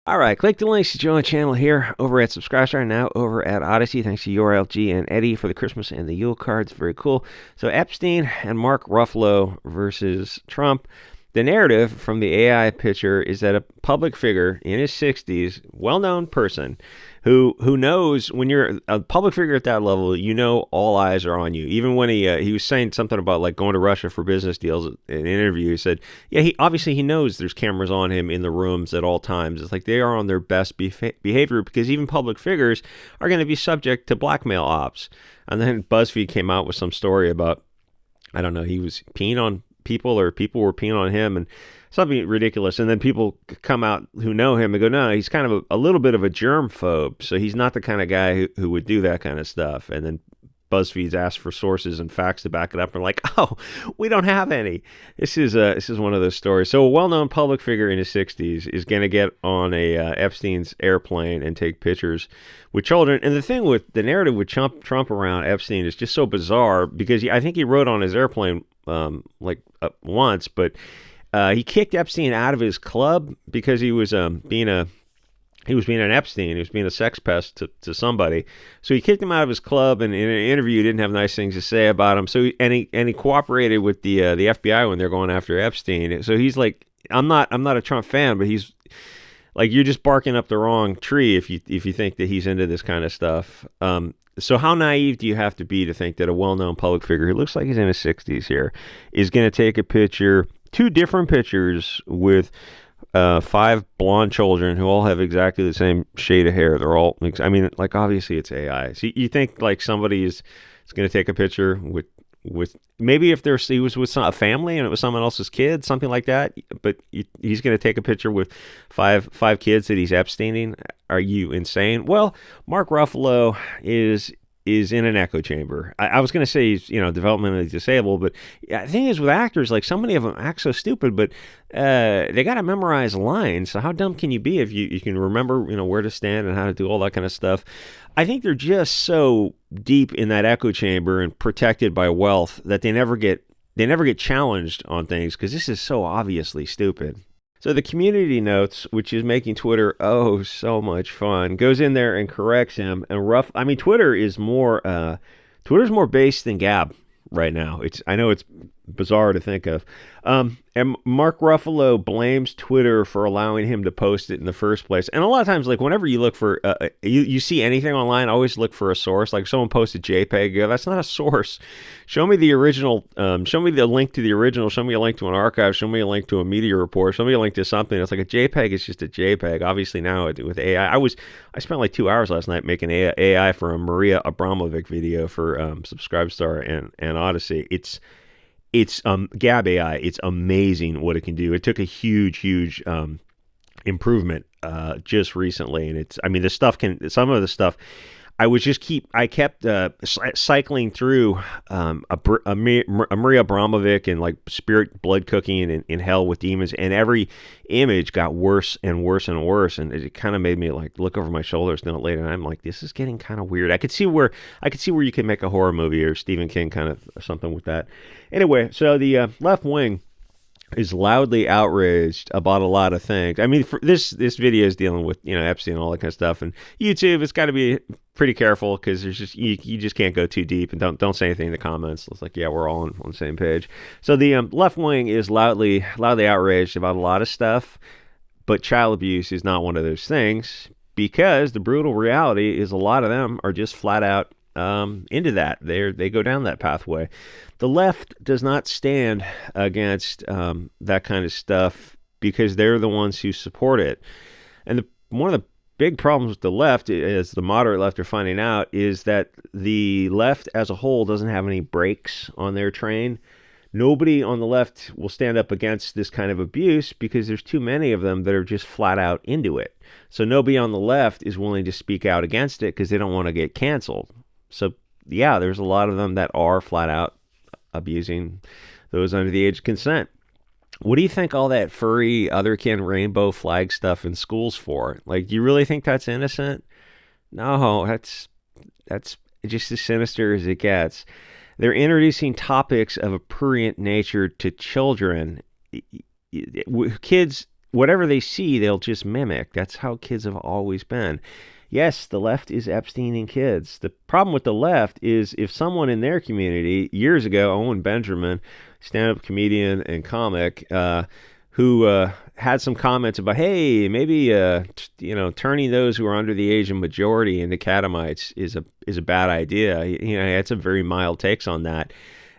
All right, click the links to join the channel here over at Subscribestar, now over at Odyssey. Thanks to URLG and Eddie for the Christmas and the Yule cards. Very cool. So Epstein and Mark Ruffalo versus Trump. The narrative from the AI picture is that a public figure in his 60s, well-known person, who knows when you're a public figure at that level, you know all eyes are on you. Even when he was saying something about like going to Russia for business deals in an interview, he said, yeah, he knows there's cameras on him in the rooms at all times. It's like they are on their best behavior because even public figures are going to be subject to blackmail ops. And then BuzzFeed came out with some story about, I don't know, he was peeing on people or people were peeing on him and something ridiculous. And then people come out who know him and go, no, he's kind of a little bit of a germ phobe. So he's not the kind of guy who would do that kind of stuff. And then BuzzFeed's asked for sources and facts to back it up. And like, oh, we don't have any. This is one of those stories. So a well-known public figure in his 60s is going to get on a Epstein's airplane and take pictures with children. And the thing with the narrative with Trump around Epstein is just so bizarre because I think he wrote on his airplane once, but he kicked Epstein out of his club because he was being an Epstein. He was being a sex pest to somebody. So he kicked him out of his club, and in an interview, he didn't have nice things to say about him. So he cooperated with the FBI when they're going after Epstein. So he's like, I'm not a Trump fan, but he's like, you're just barking up the wrong tree if you think that he's into this kind of stuff. So how naive do you have to be to think that a well-known public figure who looks like he's in his 60s here is going to take a picture, two different pictures with 5 blonde children who all have exactly the same shade of hair? They're all, I mean, like, obviously it's AI. So you think like somebody is going to take a picture with maybe if he was with a family and it was someone else's kid, something like that, but he's going to take a picture with five kids that he's Epsteining? Are you insane? Well, Mark Ruffalo is in an echo chamber. I was going to say he's, developmentally disabled, but the thing is with actors, like so many of them act so stupid, but they got to memorize lines. So how dumb can you be if you can remember, where to stand and how to do all that kind of stuff? I think they're just so deep in that echo chamber and protected by wealth that they never get challenged on things because this is so obviously stupid. So the community notes, which is making Twitter so much fun, goes in there and corrects him. And Twitter's more based than Gab right now. I know it's bizarre to think of. And Mark Ruffalo blames Twitter for allowing him to post it in the first place. And a lot of times, like whenever you look for, you see anything online, always look for a source. Like someone posted JPEG, you go, that's not a source. Show me the original. Show me the link to the original. Show me a link to an archive. Show me a link to a media report. Show me a link to something. It's like a JPEG is just a JPEG. Obviously now with AI, I spent like 2 hours last night making AI for a Maria Abramovic video for Subscribestar and Odyssey. It's Gab AI. It's amazing what it can do. It took a huge improvement just recently, and some of the stuff. I kept cycling through a Maria Abramovic and like Spirit Blood Cooking in Hell with Demons, and every image got worse and worse and worse, and it kind of made me like look over my shoulders doing it later, and I'm like, this is getting kind of weird. I could see where you could make a horror movie or Stephen King kind of or something with that. Anyway, so the left wing is loudly outraged about a lot of things. I mean, this video is dealing with Epstein and all that kind of stuff, and YouTube has got to be pretty careful because there's just you just can't go too deep, and don't say anything in the comments. It's like, yeah, we're all on the same page. So the left wing is loudly outraged about a lot of stuff, but child abuse is not one of those things because the brutal reality is a lot of them are just flat out into that. They go down that pathway. The left does not stand against that kind of stuff because they're the ones who support it. And one of the big problems with the left, as the moderate left are finding out, is that the left as a whole doesn't have any brakes on their train. Nobody on the left will stand up against this kind of abuse because there's too many of them that are just flat out into it. So nobody on the left is willing to speak out against it because they don't want to get canceled. So yeah, there's a lot of them that are flat out abusing those under the age of consent. What do you think all that furry, otherkin, rainbow flag stuff in schools for? Like, do you really think that's innocent? No, that's just as sinister as it gets. They're introducing topics of a prurient nature to children. Kids whatever they see, they'll just mimic. That's how kids have always been. Yes, the left is Epsteining kids. The problem with the left is if someone in their community, years ago, Owen Benjamin, stand-up comedian and comic, who had some comments about, hey, maybe turning those who are under the Asian majority into catamites is a bad idea. He had some very mild takes on that,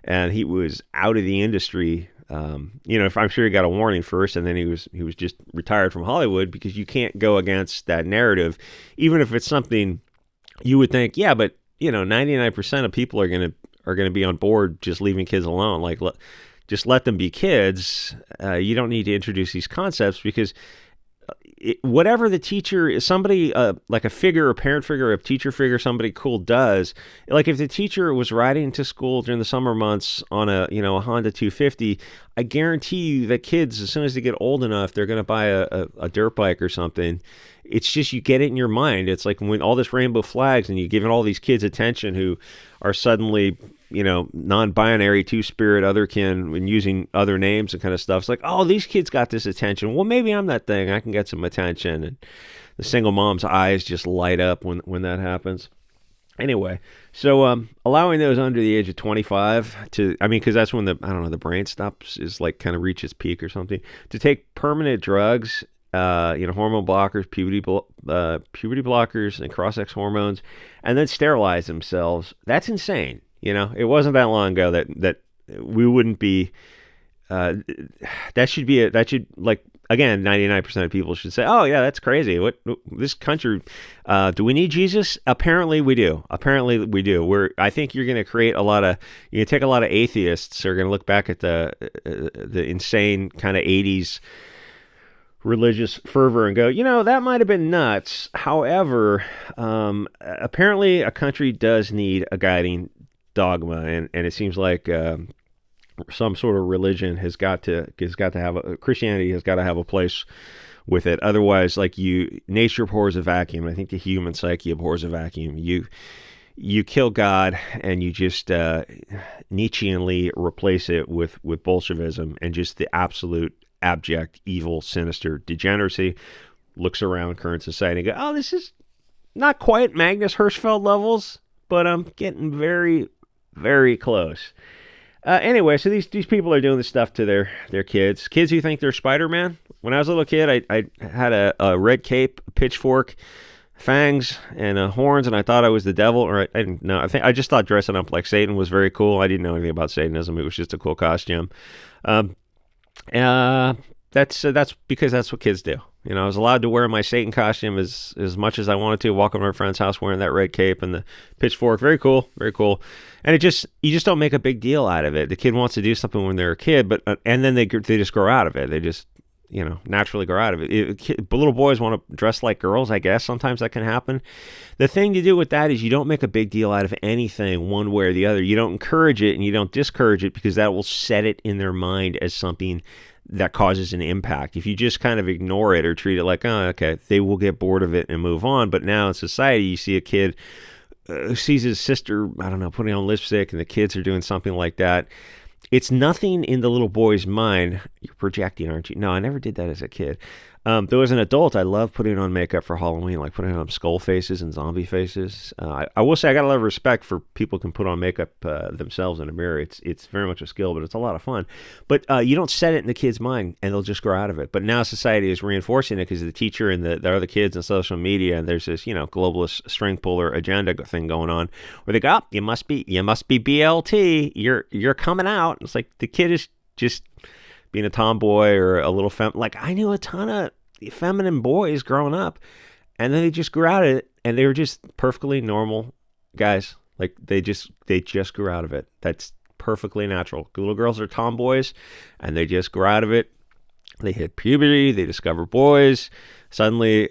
and he was out of the industry. I'm sure he got a warning first, and then he was just retired from Hollywood, because you can't go against that narrative, even if it's something you would think, yeah, but 99% of people are gonna be on board just leaving kids alone. Like, just let them be kids. You don't need to introduce these concepts, because whatever the teacher is, somebody like a figure, a parent figure, a teacher figure, somebody cool does. Like if the teacher was riding to school during the summer months on a Honda 250, I guarantee you that kids, as soon as they get old enough, they're going to buy a dirt bike or something. It's just, you get it in your mind. It's like when all this rainbow flags and you give all these kids attention who are suddenly, non-binary, two-spirit, otherkin, and using other names and kind of stuff. It's like, oh, these kids got this attention. Well, maybe I'm that thing. I can get some attention. And the single mom's eyes just light up when that happens. Anyway, so allowing those under the age of 25 because that's when the brain stops, is like kind of reach its peak or something, to take permanent drugs, hormone blockers, puberty blockers, and cross-sex hormones, and then sterilize themselves. That's insane. It wasn't that long ago that we wouldn't be. That should like, again, 99% of people should say, "Oh yeah, that's crazy. What this country? Do we need Jesus? Apparently we do. I think you're going to create take a lot of atheists who are going to look back at the insane kind of 80s religious fervor and go, that might have been nuts. However, apparently a country does need a guiding dogma, and it seems like some sort of religion has got to have Christianity has got to have a place with it. Otherwise, like nature abhors a vacuum. I think the human psyche abhors a vacuum. You kill God and you just Nietzscheanly replace it with Bolshevism and just the absolute abject, evil, sinister degeneracy. Looks around current society and go, oh, this is not quite Magnus Hirschfeld levels, but I'm getting very, very close. Anyway, so these people are doing this stuff to their kids who think they're Spider-Man. When I was a little kid, I had a red cape, a pitchfork, fangs, and horns, and I thought I was the devil. Or I didn't know. I just thought dressing up like Satan was very cool. I didn't know anything about Satanism. It was just a cool costume. That's because that's what kids do. I was allowed to wear my Satan costume as much as I wanted to, walk over to my friend's house wearing that red cape and the pitchfork. Very cool, very cool. And you just don't make a big deal out of it. The kid wants to do something when they're a kid, and then they just grow out of it. They just naturally grow out of it. Little boys want to dress like girls, I guess. Sometimes that can happen. The thing to do with that is you don't make a big deal out of anything one way or the other. You don't encourage it and you don't discourage it, because that will set it in their mind as something that causes an impact. If you just kind of ignore it or treat it like, oh, okay, they will get bored of it and move on. But now in society, you see a kid who sees his sister, putting on lipstick, and the kids are doing something like that. It's nothing in the little boy's mind. You're projecting, aren't you? No, I never did that as a kid. Though as an adult, I love putting on makeup for Halloween, like putting on skull faces and zombie faces. I will say I got a lot of respect for people who can put on makeup themselves in a mirror. It's very much a skill, but it's a lot of fun. But you don't set it in the kid's mind, and they'll just grow out of it. But now society is reinforcing it, because the teacher and the other kids and social media, and there's this globalist string puller agenda thing going on, where they go, oh, you must be BLT. You're coming out. It's like the kid is just being a tomboy or a little like I knew a ton of feminine boys growing up, and then they just grew out of it, and they were just perfectly normal guys. Like they just grew out of it. That's perfectly natural. Little girls are tomboys, and they just grew out of it. They hit puberty, they discover boys. Suddenly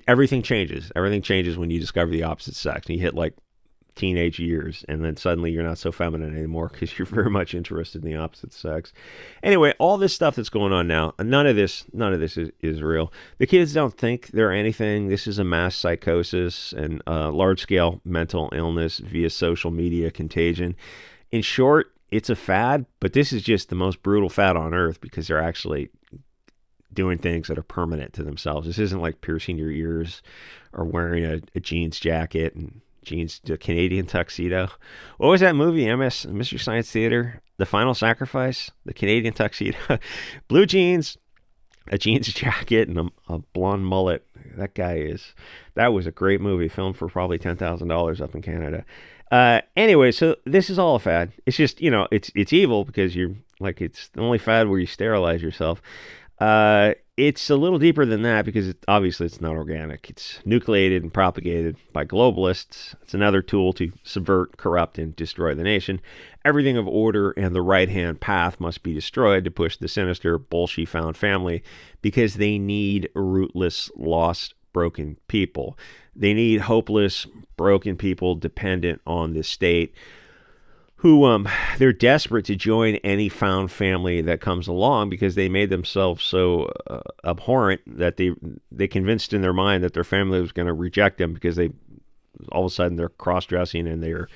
everything changes. Everything changes when you discover the opposite sex. And you hit like teenage years, and then suddenly you're not so feminine anymore, because you're very much interested in the opposite sex. Anyway, all this stuff that's going on now, none of this is real. The kids don't think they're anything. This is a mass psychosis and large-scale mental illness via social media contagion. In short, it's a fad, but this is just the most brutal fad on earth, because they're actually doing things that are permanent to themselves. This isn't like piercing your ears or wearing a jeans jacket and the Canadian tuxedo. What was that movie, Mystery Science Theater? The Final Sacrifice? The Canadian tuxedo? Blue jeans, a jeans jacket, and a blonde mullet. That was a great movie, filmed for probably $10,000 up in Canada. Anyway, so this is all a fad. It's just, it's evil because it's the only fad where you sterilize yourself. It's a little deeper than that because obviously it's not organic. It's nucleated and propagated by globalists. It's another tool to subvert, corrupt, and destroy the nation. Everything of order and the right-hand path must be destroyed to push the sinister, Bolshevik-found family because they need rootless, lost, broken people. They need hopeless, broken people dependent on the state who they're desperate to join any found family that comes along because they made themselves so abhorrent that they convinced in their mind that their family was going to reject them because they all of a sudden they're cross-dressing and they're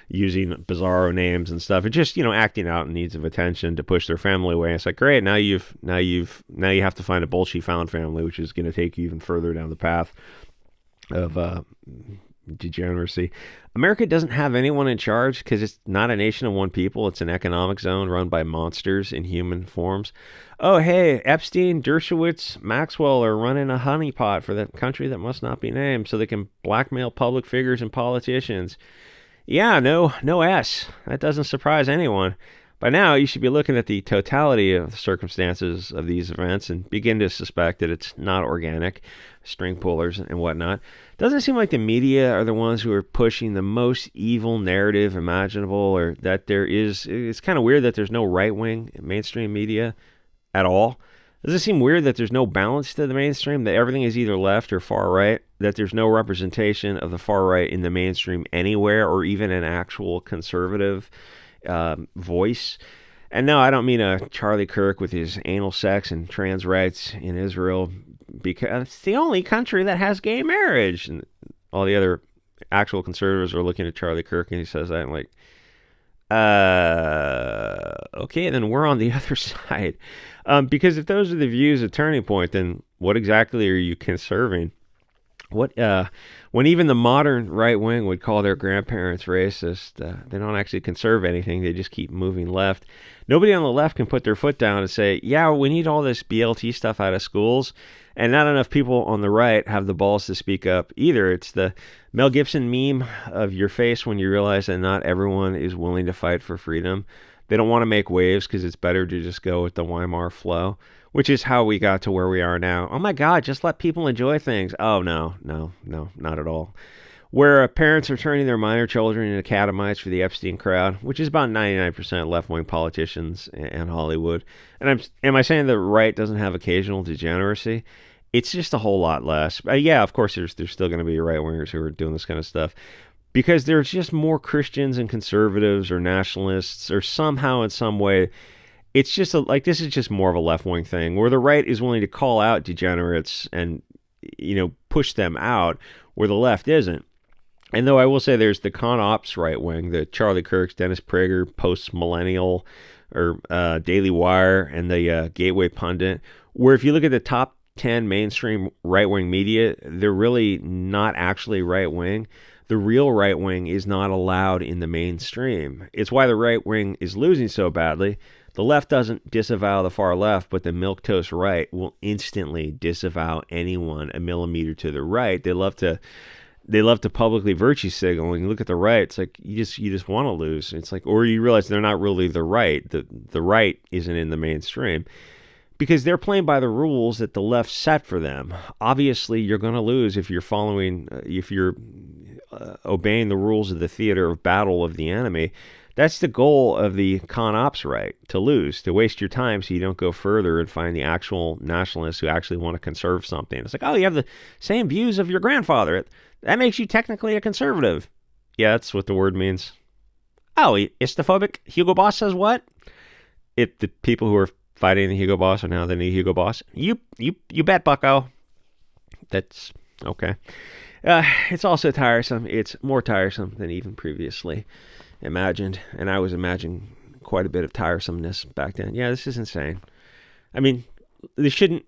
using bizarro names and stuff and just acting out in needs of attention to push their family away. And it's like, great, now you have to find a Bolshevik found family, which is going to take you even further down the path of degeneracy. America doesn't have anyone in charge because it's not a nation of one people. It's an economic zone run by monsters in human forms. Oh, hey, Epstein, Dershawitz, Maxwell are running a honeypot for that country that must not be named so they can blackmail public figures and politicians. Yeah, no S. That doesn't surprise anyone. By now, you should be looking at the totality of the circumstances of these events and begin to suspect that it's not organic, string pullers and whatnot. Doesn't it seem like the media are the ones who are pushing the most evil narrative imaginable, or that it's kind of weird that there's no right-wing mainstream media at all? Does it seem weird that there's no balance to the mainstream, that everything is either left or far right, that there's no representation of the far right in the mainstream anywhere, or even an actual conservative voice? And no, I don't mean a Charlie Kirk with his anal sex and trans rights in Israel, because it's the only country that has gay marriage. And all the other actual conservatives are looking at Charlie Kirk and he says that, and like, okay, then we're on the other side. Because if those are the views of Turning Point, then what exactly are you conserving? When even the modern right wing would call their grandparents racist, they don't actually conserve anything. They just keep moving left. Nobody on the left can put their foot down and say, yeah, we need all this BLT stuff out of schools. And not enough people on the right have the balls to speak up either. It's the Mel Gibson meme of your face when you realize that not everyone is willing to fight for freedom. They don't want to make waves because it's better to just go with the Weimar flow, which is how we got to where we are now. Oh my God, just let people enjoy things. Oh, no, not at all. Where parents are turning their minor children into catamites for the Epstein crowd, which is about 99% left-wing politicians and Hollywood. And am I saying the right doesn't have occasional degeneracy? It's just a whole lot less. Yeah, of course, there's still going to be right-wingers who are doing this kind of stuff, because there's just more Christians and conservatives or nationalists, or somehow in some way, it's just this is just more of a left-wing thing where the right is willing to call out degenerates and, push them out where the left isn't. And though I will say there's the con ops right wing, the Charlie Kirks, Dennis Prager, post-millennial, or Daily Wire, and the Gateway Pundit, where if you look at the top 10 mainstream right-wing media, they're really not actually right-wing. The real right wing is not allowed in the mainstream. It's why the right wing is losing so badly. The left doesn't disavow the far left, but the milquetoast right will instantly disavow anyone a millimeter to the right. They love to publicly virtue signal. And you look at the right, it's like you just want to lose. It's like, or you realize they're not really the right. The right isn't in the mainstream, because they're playing by the rules that the left set for them. Obviously, you're going to lose if you're obeying the rules of the theater of battle of the enemy. That's the goal of the con ops right, to lose, to waste your time so you don't go further and find the actual nationalists who actually want to conserve something. It's like, oh, you have the same views of your grandfather. That makes you technically a conservative. Yeah, that's what the word means. Oh, istophobic? Hugo Boss says what? If the people who are fighting the Hugo Boss are now the new Hugo Boss. You bet, bucko. That's okay. It's also tiresome. It's more tiresome than even previously imagined. And I was imagining quite a bit of tiresomeness back then. Yeah, this is insane. I mean, they shouldn't.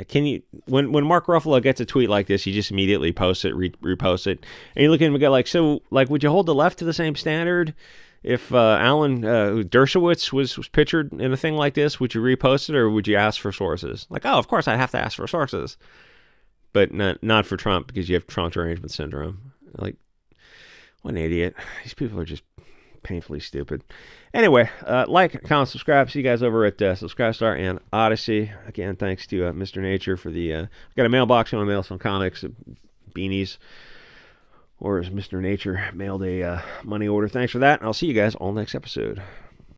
Can you when Mark Ruffalo gets a tweet like this, you just immediately post it, repost it, and you look at him and go like, so like, would you hold the left to the same standard? If Alan Dershawitz was pictured in a thing like this, would you repost it or would you ask for sources? Like, oh, of course I'd have to ask for sources, but not for Trump because you have Trump derangement syndrome. Like, what an idiot! These people are just painfully stupid. Anyway, like, comment, subscribe. See you guys over at Subscribestar and Odyssey. Again, thanks to Mr. Nature for the... got a mailbox. You want to mail some comics, beanies, or as Mr. Nature mailed a money order. Thanks for that. I'll see you guys all next episode.